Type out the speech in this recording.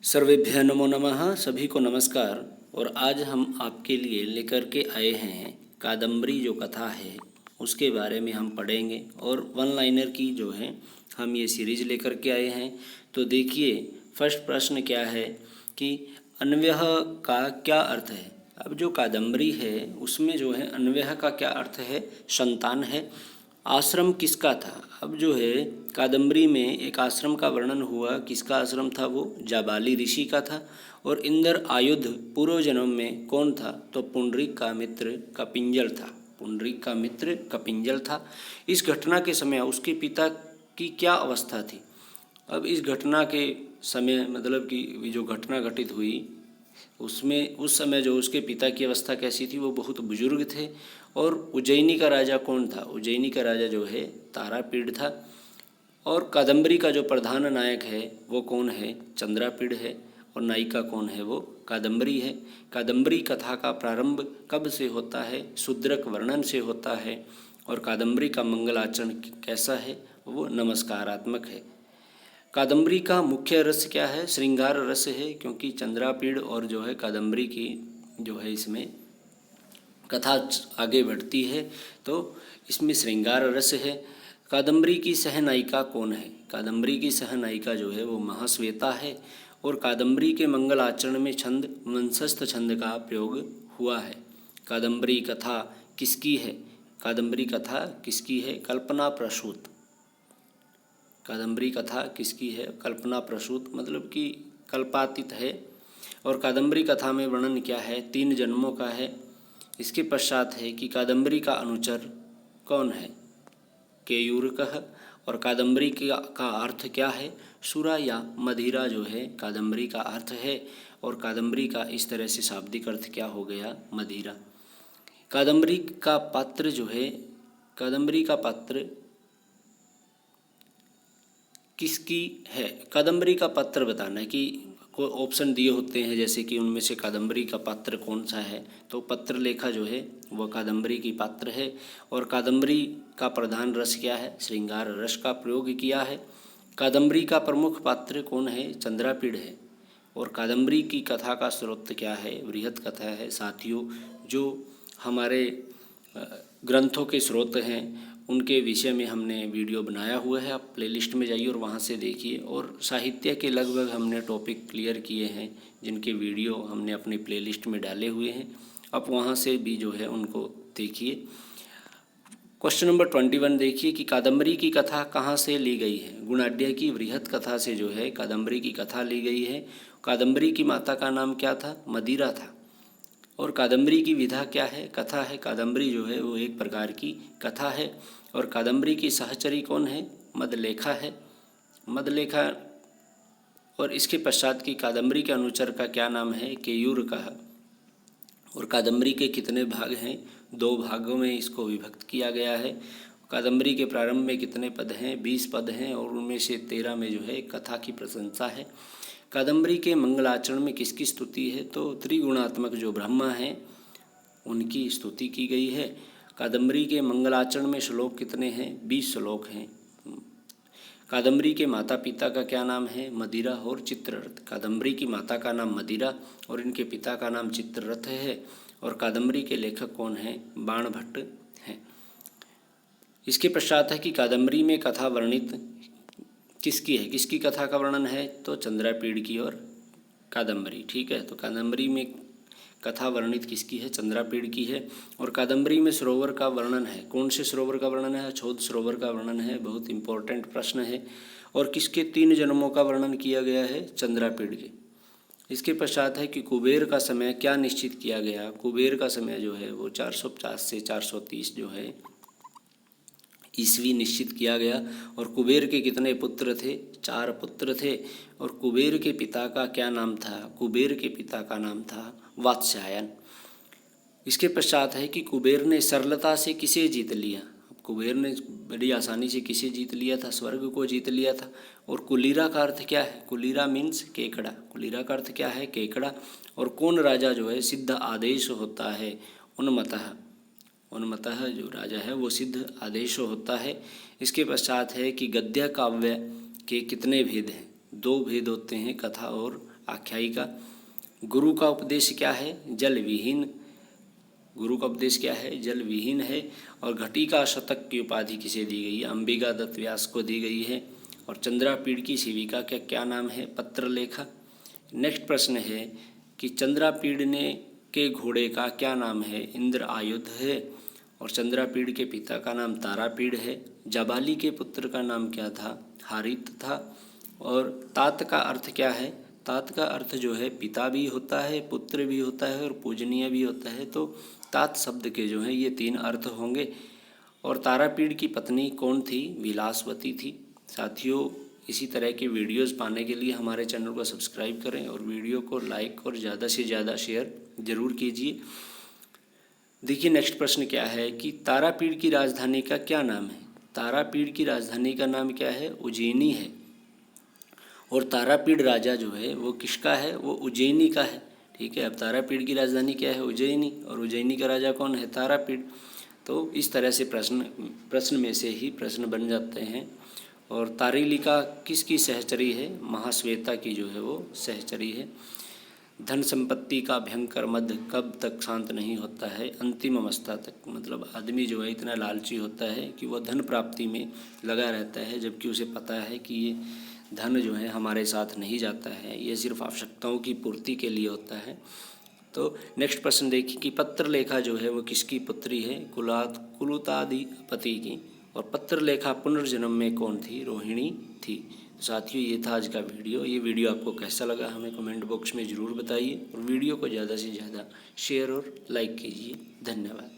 सर्वेभ्य नमो नमः। सभी को नमस्कार। और आज हम आपके लिए लेकर के आए हैं कादम्बरी जो कथा है उसके बारे में हम पढ़ेंगे। और वन लाइनर की जो है हम ये सीरीज लेकर के आए हैं। तो देखिए, फर्स्ट प्रश्न क्या है कि अन्वयः का क्या अर्थ है। अब जो कादम्बरी है उसमें जो है अन्वयः का क्या अर्थ है, संतान है। आश्रम किसका था। अब जो है कादम्बरी में एक आश्रम का वर्णन हुआ। किसका आश्रम था, वो जाबाली ऋषि का था। और इंद्र आयुध पूर्व जन्म में कौन था, तो पुंडरीक का मित्र कपिंजल था। पुंडरीक का मित्र कपिंजल था। इस घटना के समय उसके पिता की क्या अवस्था थी। अब इस घटना के समय मतलब कि जो घटना घटित हुई उसमें उस समय जो उसके पिता की अवस्था कैसी थी, वो बहुत बुजुर्ग थे। और उज्जैनी का राजा कौन था, उज्जैनी का राजा जो है तारापीड़ था। और कादम्बरी का जो प्रधान नायक है वो कौन है, चंद्रापीड़ है। और नायिका कौन है, वो कादम्बरी है। कादम्बरी कथा का प्रारंभ कब से होता है, शूद्रक वर्णन से होता है। और कादम्बरी का मंगलाचरण कैसा है, वो नमस्कारात्मक है। कादम्बरी का मुख्य रस क्या है, श्रृंगार रस है। क्योंकि चंद्रापीड़ और जो है कादम्बरी की जो है इसमें कथा आगे बढ़ती है तो इसमें श्रृंगार रस है। कादम्बरी की सहनायिका कौन है, कादम्बरी की सहनायिका जो है वो महाश्वेता है। और कादम्बरी के मंगल आचरण में छंद वंशस्थ छंद का प्रयोग हुआ है। कादम्बरी कथा किसकी है, कादम्बरी कथा किसकी है, कल्पना प्रसूत। कादम्बरी कथा किसकी है, कल्पना प्रसूत मतलब कि कल्पातीत है। और कादम्बरी कथा में वर्णन क्या है, 3 जन्मों का है। इसके पश्चात है कि कादम्बरी का अनुचर कौन है, केयूरकः। और कादम्बरी का अर्थ क्या है, सुरा या मदिरा जो है कादम्बरी का अर्थ है। और कादम्बरी का इस तरह से शाब्दिक अर्थ क्या हो गया, मदिरा। कादम्बरी का पात्र जो है, कादम्बरी का पात्र किसकी है, कादम्बरी का पात्र बताना है कि कोई ऑप्शन दिए होते हैं जैसे कि उनमें से कादम्बरी का पात्र कौन सा है। तो पत्र लेखा जो है वह कादम्बरी की पात्र है। और कादम्बरी का प्रधान रस क्या है, श्रृंगार रस का प्रयोग किया है। कादम्बरी का प्रमुख पात्र कौन है, चंद्रापीड़ है। और कादम्बरी की कथा का स्रोत क्या है, बृहत कथा है। साथियों, जो हमारे ग्रंथों के स्रोत हैं उनके विषय में हमने वीडियो बनाया हुआ है। आप प्लेलिस्ट में जाइए और वहाँ से देखिए। और साहित्य के लगभग हमने टॉपिक क्लियर किए हैं जिनके वीडियो हमने अपनी प्लेलिस्ट में डाले हुए हैं। आप वहाँ से भी जो है उनको देखिए। क्वेश्चन नंबर 21 देखिए कि कादम्बरी की कथा कहाँ से ली गई है। गुणाढ्य की बृहत कथा से जो है कादम्बरी की कथा ली गई है। कादम्बरी की माता का नाम क्या था, मदिरा था। और कादम्बरी की विधा क्या है, कथा है। कादम्बरी जो है वो एक प्रकार की कथा है। और कादम्बरी की सहचरी कौन है, मदलेखा है, मदलेखा। और इसके पश्चात की कादम्बरी के अनुचर का क्या नाम है, केयूरकः। और कादम्बरी के कितने भाग हैं, 2 भागों में इसको विभक्त किया गया है। कादम्बरी के प्रारंभ में कितने पद हैं, 20 पद हैं। और उनमें से 13 में जो है कथा की प्रशंसा है। कादम्बरी के मंगलाचरण में किसकी स्तुति है, तो त्रिगुणात्मक जो ब्रह्मा हैं उनकी स्तुति की गई है। कादम्बरी के मंगलाचरण में श्लोक कितने हैं, 20 श्लोक हैं। कादम्बरी के माता पिता का क्या नाम है, मदिरा और चित्ररथ। कादम्बरी की माता का नाम मदिरा और इनके पिता का नाम चित्ररथ है। और कादम्बरी के लेखक कौन हैं, बाणभट्ट हैं। इसके पश्चात है कि कादम्बरी में कथा वर्णित किसकी है, किसकी कथा का वर्णन है, तो चंद्रापीड़ की और कादम्बरी। ठीक है, तो कादम्बरी में कथा वर्णित किसकी है, चंद्रापीड़ की है। और कादम्बरी में सरोवर का वर्णन है, कौन से सरोवर का वर्णन है, छोद सरोवर का वर्णन है। बहुत इंपॉर्टेंट प्रश्न है। और किसके 3 जन्मों का वर्णन किया गया है, चंद्रापीड़ के। इसके पश्चात है कि कुबेर का समय क्या निश्चित किया गया। कुबेर का समय जो है वो 450 से 430 जो है ईस्वी निश्चित किया गया। और कुबेर के कितने पुत्र थे, 4 पुत्र थे। और कुबेर के पिता का क्या नाम था, कुबेर के पिता का नाम था वात्स्यायन। इसके पश्चात है कि कुबेर ने सरलता से किसे जीत लिया। कुबेर ने बड़ी आसानी से किसे जीत लिया था, स्वर्ग को जीत लिया था। और कुलीरा का अर्थ क्या है, कुलीरा मीन्स केकड़ा। कुलीरा का अर्थ क्या है, केकड़ा। और कौन राजा जो है सिद्ध आदेश होता है, उन्मतः। उन्मतः जो राजा है वो सिद्ध आदेश होता है। इसके पश्चात है कि गद्य काव्य के कितने भेद हैं, 2 भेद होते हैं, कथा और आख्यायिका। गुरु का उपदेश क्या है? जल विहीन। गुरु का उपदेश क्या है? जल विहीन है। और घटिका शतक की उपाधि किसे दी गई है? अंबिका दत्त व्यास को दी गई है। और चंद्रापीड़ की सेविका का क्या नाम है? पत्रलेखा। नेक्स्ट प्रश्न है कि चंद्रापीड़ ने के घोड़े का क्या नाम है? इंद्र आयुध है। और चंद्रापीड़ के पिता का नाम तारापीड़ है। जाबाली के पुत्र का नाम क्या था? हारित था। और तात का अर्थ क्या है? तात का अर्थ जो है पिता भी होता है, पुत्र भी होता है और पूजनीय भी होता है। तो तात शब्द के जो है ये 3 अर्थ होंगे। और तारापीड़ की पत्नी कौन थी? विलासवती थी। साथियों, इसी तरह के वीडियोस पाने के लिए हमारे चैनल को सब्सक्राइब करें और वीडियो को लाइक और ज़्यादा से ज़्यादा शेयर ज़रूर कीजिए। देखिए नेक्स्ट प्रश्न क्या है कि तारापीड़ की राजधानी का क्या नाम है? तारापीड़ की राजधानी का नाम क्या है? उज्जैनी है। और तारापीड़ राजा जो है वो किसका है? वो उज्जैनी का है। ठीक है, अब तारापीड़ की राजधानी क्या है? उज्जैनी। और उज्जैनी का राजा कौन है? तारापीड़। तो इस तरह से प्रश्न में से ही प्रश्न बन जाते हैं। और तारिलिका किसकी सहचरी है? महाश्वेता की जो है वो सहचरी है। धन संपत्ति का भयंकर मद कब तक शांत नहीं होता है? अंतिम अवस्था तक। मतलब आदमी जो है इतना लालची होता है कि वह धन प्राप्ति में लगा रहता है, जबकि उसे पता है कि ये धन जो है हमारे साथ नहीं जाता है, ये सिर्फ आवश्यकताओं की पूर्ति के लिए होता है। तो नेक्स्ट प्रश्न देखिए कि पत्रलेखा जो है वो किसकी पुत्री है? कुलुताधिपति की। और पत्रलेखा पुनर्जन्म में कौन थी? रोहिणी थी। साथियों, ये था आज का वीडियो। ये वीडियो आपको कैसा लगा हमें कमेंट बॉक्स में ज़रूर बताइए और वीडियो को ज़्यादा से ज़्यादा शेयर और लाइक कीजिए। धन्यवाद।